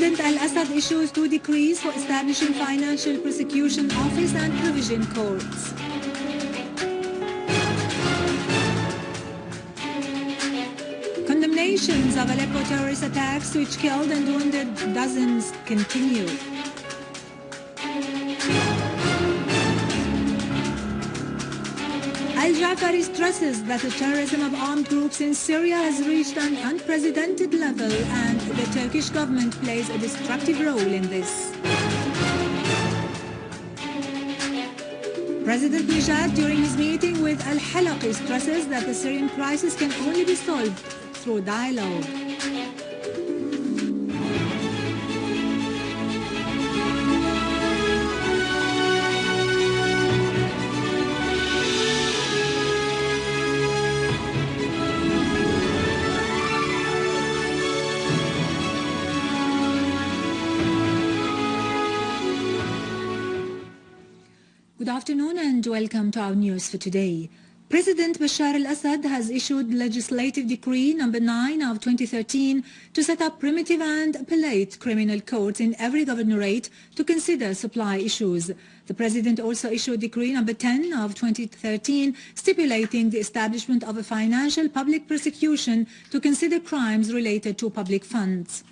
President Al-Assad issues 2 decrees for establishing financial prosecution office and provision courts. Condemnations of Aleppo terrorist attacks which killed and wounded dozens continue. Al-Jafari stresses that the terrorism of armed groups in Syria has reached an unprecedented level and the Turkish government plays a destructive role in this. President Nijad, during his meeting with Al-Halaqi, stresses that the Syrian crisis can only be solved through dialogue. Good afternoon and welcome to our news for today. President Bashar al-Assad has issued Legislative Decree No. 9 of 2013 to set up primitive and appellate criminal courts in every governorate to consider supply issues. The President also issued Decree No. 10 of 2013 stipulating the establishment of a financial public prosecution to consider crimes related to public funds.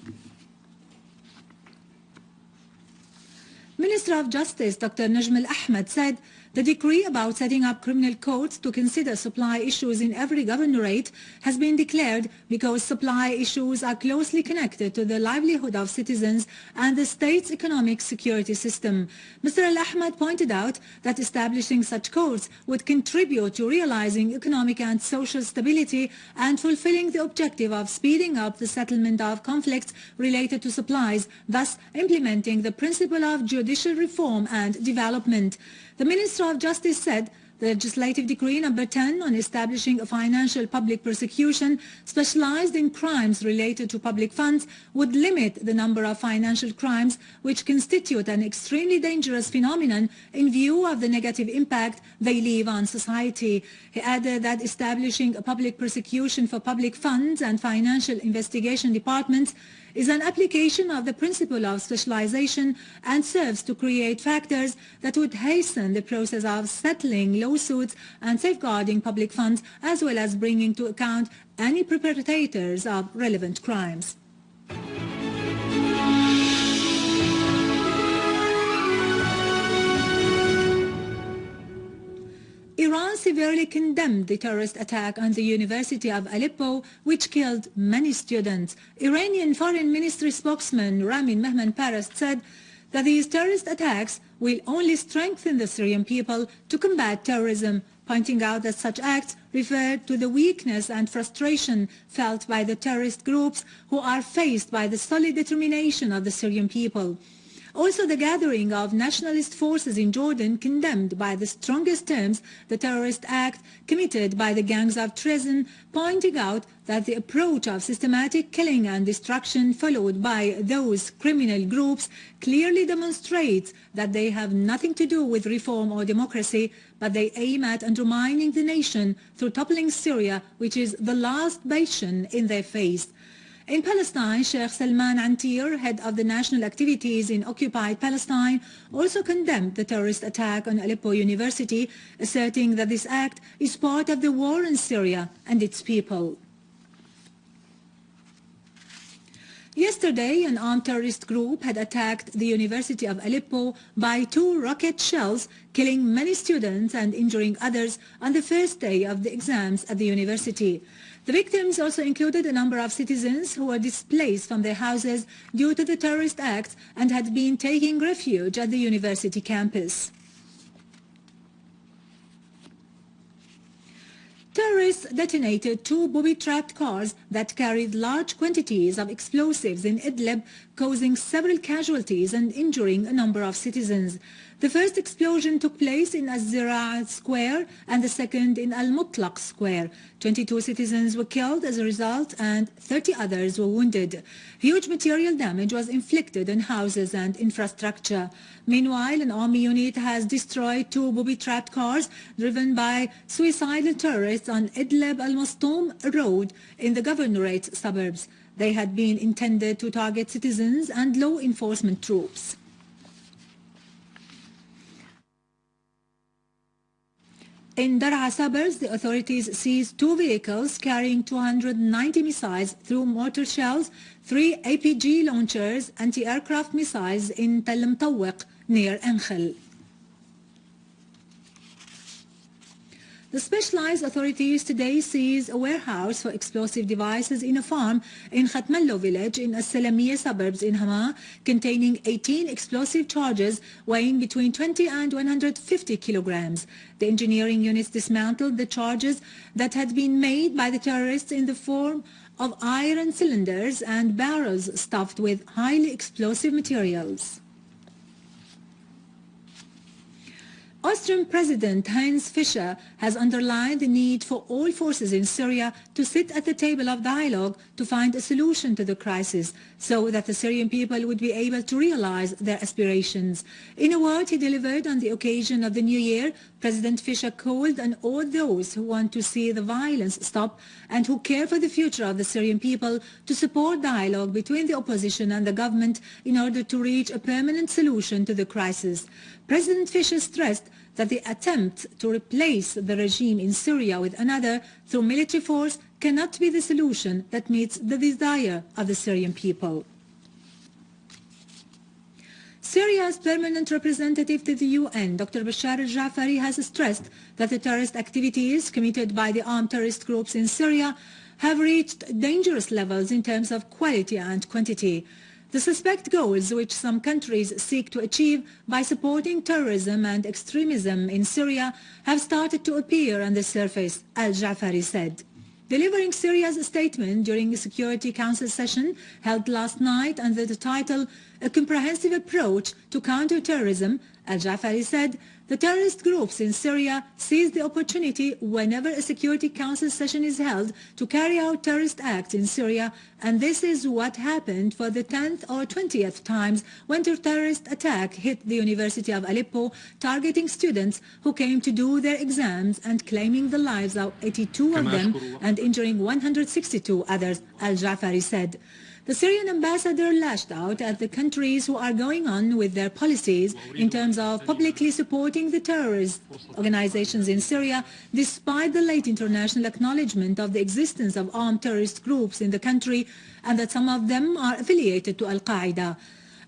Minister of Justice Dr. Najm al-Ahmed said the decree about setting up criminal courts to consider supply issues in every governorate has been declared because supply issues are closely connected to the livelihood of citizens and the state's economic security system. Mr. al-Ahmed pointed out that establishing such courts would contribute to realizing economic and social stability and fulfilling the objective of speeding up the settlement of conflicts related to supplies, thus implementing the principle of judicial reform and development. The Minister of Justice said the Legislative Decree No. 10 on establishing a financial public prosecution specialized in crimes related to public funds would limit the number of financial crimes which constitute an extremely dangerous phenomenon in view of the negative impact they leave on society. He added that establishing a public prosecution for public funds and financial investigation departments is an application of the principle of specialization and serves to create factors that would hasten the process of settling lawsuits and safeguarding public funds, as well as bringing to account any perpetrators of relevant crimes. Iran severely condemned the terrorist attack on the University of Aleppo, which killed many students. Iranian Foreign Ministry spokesman Ramin Mehman-Parast said that these terrorist attacks will only strengthen the Syrian people to combat terrorism, pointing out that such acts refer to the weakness and frustration felt by the terrorist groups who are faced by the solid determination of the Syrian people. Also, the gathering of nationalist forces in Jordan condemned by the strongest terms the terrorist act committed by the gangs of treason, pointing out that the approach of systematic killing and destruction followed by those criminal groups clearly demonstrates that they have nothing to do with reform or democracy, but they aim at undermining the nation through toppling Syria, which is the last bastion in their faith. In Palestine, Sheikh Salman Antir, head of the national activities in occupied Palestine, also condemned the terrorist attack on Aleppo University, asserting that this act is part of the war in Syria and its people. Yesterday, an armed terrorist group had attacked the University of Aleppo by 2 rocket shells, killing many students and injuring others on the first day of the exams at the university. The victims also included a number of citizens who were displaced from their houses due to the terrorist acts and had been taking refuge at the university campus. Terrorists detonated 2 booby-trapped cars that carried large quantities of explosives in Idlib, causing several casualties and injuring a number of citizens. The first explosion took place in Az-Zira Square and the second in Al-Mutlaq Square. 22 citizens were killed as a result and 30 others were wounded. Huge material damage was inflicted on houses and infrastructure. Meanwhile, an army unit has destroyed 2 booby-trapped cars driven by suicidal terrorists on Idlib Idlib al-Mastum road in the governorate suburbs. They had been intended to target citizens and law enforcement troops. In Dar'a suburbs, the authorities seized 2 vehicles carrying 290 missiles through mortar shells, 3 APG launchers, anti-aircraft missiles in Tell Mtawq near Enkhel. The specialized authorities today seized a warehouse for explosive devices in a farm in Khatmallo village in As-Salamiyya suburbs in Hama, containing 18 explosive charges weighing between 20 and 150 kilograms. The engineering units dismantled the charges that had been made by the terrorists in the form of iron cylinders and barrels stuffed with highly explosive materials. Austrian President Heinz Fischer has underlined the need for all forces in Syria to sit at the table of dialogue to find a solution to the crisis so that the Syrian people would be able to realize their aspirations. In a word he delivered on the occasion of the New Year, President Fischer called on all those who want to see the violence stop and who care for the future of the Syrian people to support dialogue between the opposition and the government in order to reach a permanent solution to the crisis. President Fischer stressed that the attempt to replace the regime in Syria with another through military force cannot be the solution that meets the desire of the Syrian people. Syria's permanent representative to the UN, Dr. Bashar al-Jafari, has stressed that the terrorist activities committed by the armed terrorist groups in Syria have reached dangerous levels in terms of quality and quantity. The suspect goals which some countries seek to achieve by supporting terrorism and extremism in Syria have started to appear on the surface, al-Jafari said. Delivering Syria's statement during a Security Council session held last night under the title A Comprehensive Approach to Counter-Terrorism, al-Jafari said the terrorist groups in Syria seize the opportunity whenever a Security Council session is held to carry out terrorist acts in Syria, and this is what happened for the 10th or 20th times when the terrorist attack hit the University of Aleppo, targeting students who came to do their exams and claiming the lives of 82 of them and injuring 162 others, al-Jafari said. The Syrian ambassador lashed out at the countries who are going on with their policies in terms of publicly supporting the terrorist organizations in Syria, despite the late international acknowledgement of the existence of armed terrorist groups in the country and that some of them are affiliated to Al-Qaeda.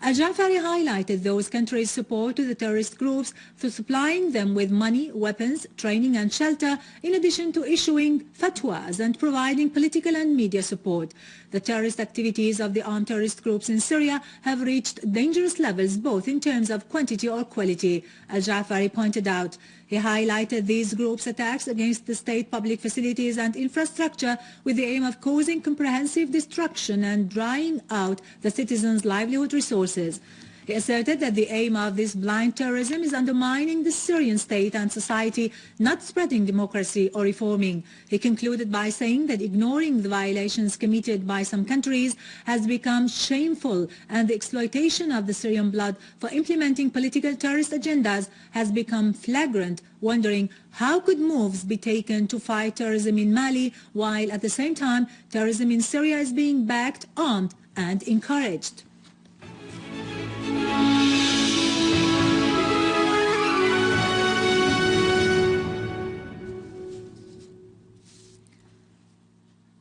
Al-Jafari highlighted those countries' support to the terrorist groups through supplying them with money, weapons, training and shelter, in addition to issuing fatwas and providing political and media support. The terrorist activities of the armed terrorist groups in Syria have reached dangerous levels both in terms of quantity or quality, Al-Jafari pointed out. He highlighted these groups' attacks against the state public facilities and infrastructure with the aim of causing comprehensive destruction and drying out the citizens' livelihood resources. He asserted that the aim of this blind terrorism is undermining the Syrian state and society, not spreading democracy or reforming. He concluded by saying that ignoring the violations committed by some countries has become shameful and the exploitation of the Syrian blood for implementing political terrorist agendas has become flagrant, wondering how could moves be taken to fight terrorism in Mali while at the same time terrorism in Syria is being backed, armed and encouraged.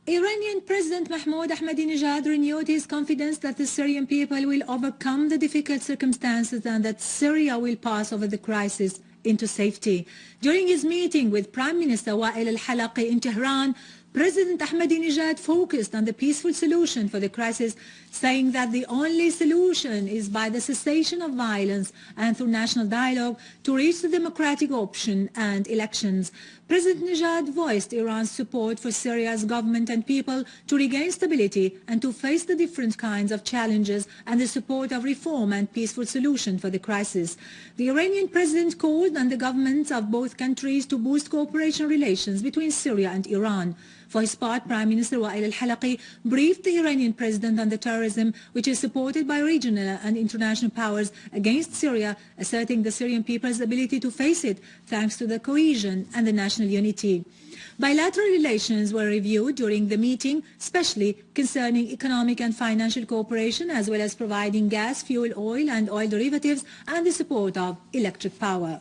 Iranian President Mahmoud Ahmadinejad renewed his confidence that the Syrian people will overcome the difficult circumstances and that Syria will pass over the crisis into safety. During his meeting with Prime Minister Wael al-Halaqi in Tehran, President Ahmadinejad focused on the peaceful solution for the crisis, saying that the only solution is by the cessation of violence and through national dialogue to reach the democratic option and elections. President Nejad voiced Iran's support for Syria's government and people to regain stability and to face the different kinds of challenges and the support of reform and peaceful solution for the crisis. The Iranian president called on the governments of both countries to boost cooperation relations between Syria and Iran. For his part, Prime Minister Wael al-Halaqi briefed the Iranian president on the terrorism which is supported by regional and international powers against Syria, asserting the Syrian people's ability to face it thanks to the cohesion and the national unity. Bilateral relations were reviewed during the meeting, especially concerning economic and financial cooperation, as well as providing gas, fuel, oil and oil derivatives and the support of electric power.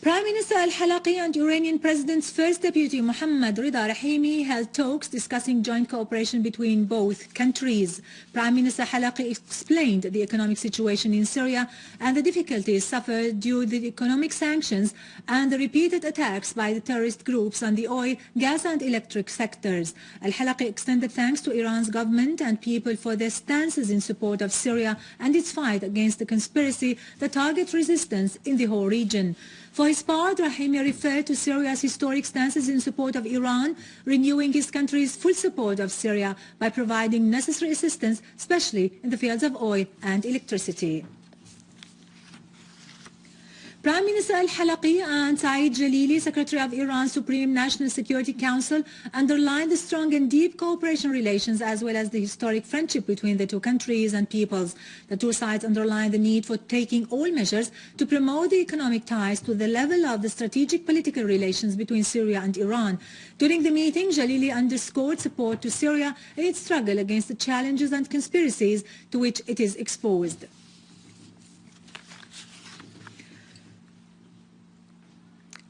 Prime Minister Al-Halaqi and Iranian President's First Deputy Mohammad Rida Rahimi held talks discussing joint cooperation between both countries. Prime Minister Halaqi explained the economic situation in Syria and the difficulties suffered due to the economic sanctions and the repeated attacks by the terrorist groups on the oil, gas and electric sectors. Al-Halaqi extended thanks to Iran's government and people for their stances in support of Syria and its fight against the conspiracy that targets resistance in the whole region. For his part, Rahimi referred to Syria's historic stances in support of Iran, renewing his country's full support of Syria by providing necessary assistance, especially in the fields of oil and electricity. Prime Minister Al-Halaqi and Saeed Jalili, Secretary of Iran's Supreme National Security Council, underlined the strong and deep cooperation relations as well as the historic friendship between the two countries and peoples. The two sides underlined the need for taking all measures to promote the economic ties to the level of the strategic political relations between Syria and Iran. During the meeting, Jalili underscored support to Syria in its struggle against the challenges and conspiracies to which it is exposed.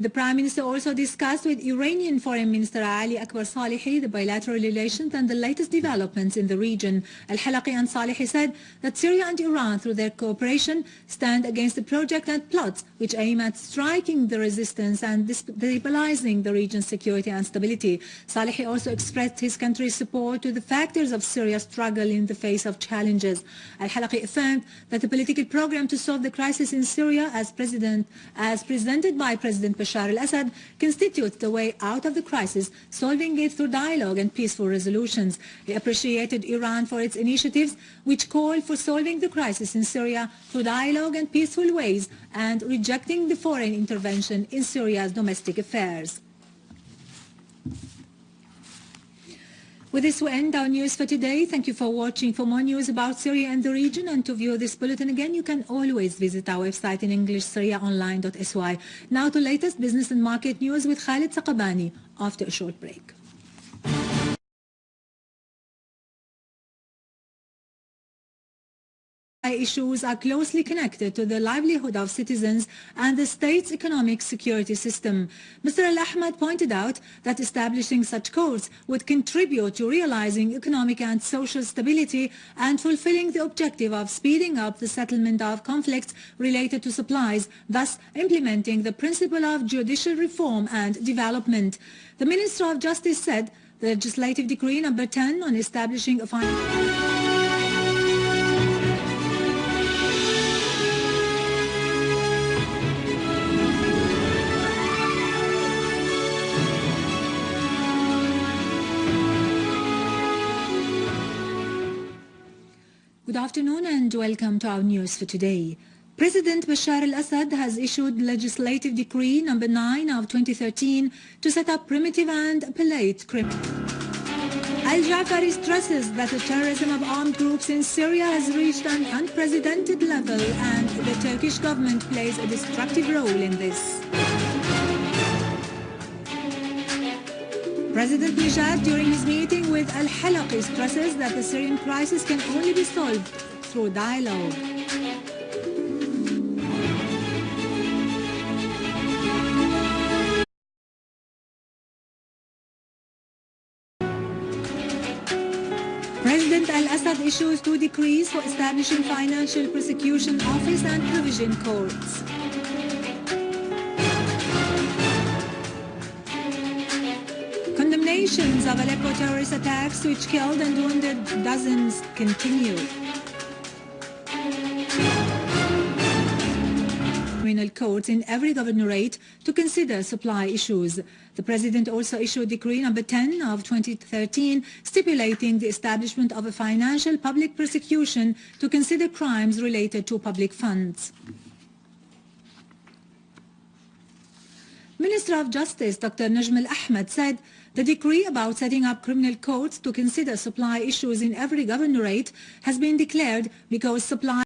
The Prime Minister also discussed with Iranian Foreign Minister Ali Akbar Salehi the bilateral relations and the latest developments in the region. Al-Halaqi and Salehi said that Syria and Iran, through their cooperation, stand against the project and plots which aim at striking the resistance and destabilizing the region's security and stability. Salehi also expressed his country's support to the factors of Syria's struggle in the face of challenges. Al-Halaqi affirmed that the political program to solve the crisis in Syria as presented by President Bashar Al-Assad constitutes the way out of the crisis, solving it through dialogue and peaceful resolutions. He appreciated Iran for its initiatives, which call for solving the crisis in Syria through dialogue and peaceful ways and rejecting the foreign intervention in Syria's domestic affairs. With this, we end our news for today. Thank you for watching. For more news about Syria and the region and to view this bulletin again, you can always visit our website in English, syriaonline.sy. Now to latest business and market news with Khalid Saqabani after a short break. Issues are closely connected to the livelihood of citizens and the state's economic security system. Mr. Al-Ahmad pointed out that establishing such courts would contribute to realizing economic and social stability and fulfilling the objective of speeding up the settlement of conflicts related to supplies, thus implementing the principle of judicial reform and development. The Minister of Justice said the legislative decree number 10 on establishing a Good afternoon and welcome to our news for today. President Bashar al-Assad has issued legislative decree number 9 of 2013 to set up primitive and appellate criminals. Al-Jafari stresses that the terrorism of armed groups in Syria has reached an unprecedented level and the Turkish government plays a destructive role in this. President Nijad, during his meeting with Al-Halaqi, stresses that the Syrian crisis can only be solved through dialogue. President Al-Assad issues 2 decrees for establishing financial prosecution office and provision courts. Condemnations of Aleppo terrorist attacks which killed and wounded dozens continue. Criminal courts in every governorate to consider supply issues. The President also issued Decree number 10 of 2013 stipulating the establishment of a financial public prosecution to consider crimes related to public funds. Minister of Justice Dr. Najm Al-Ahmad said the decree about setting up criminal courts to consider supply issues in every governorate has been declared because supply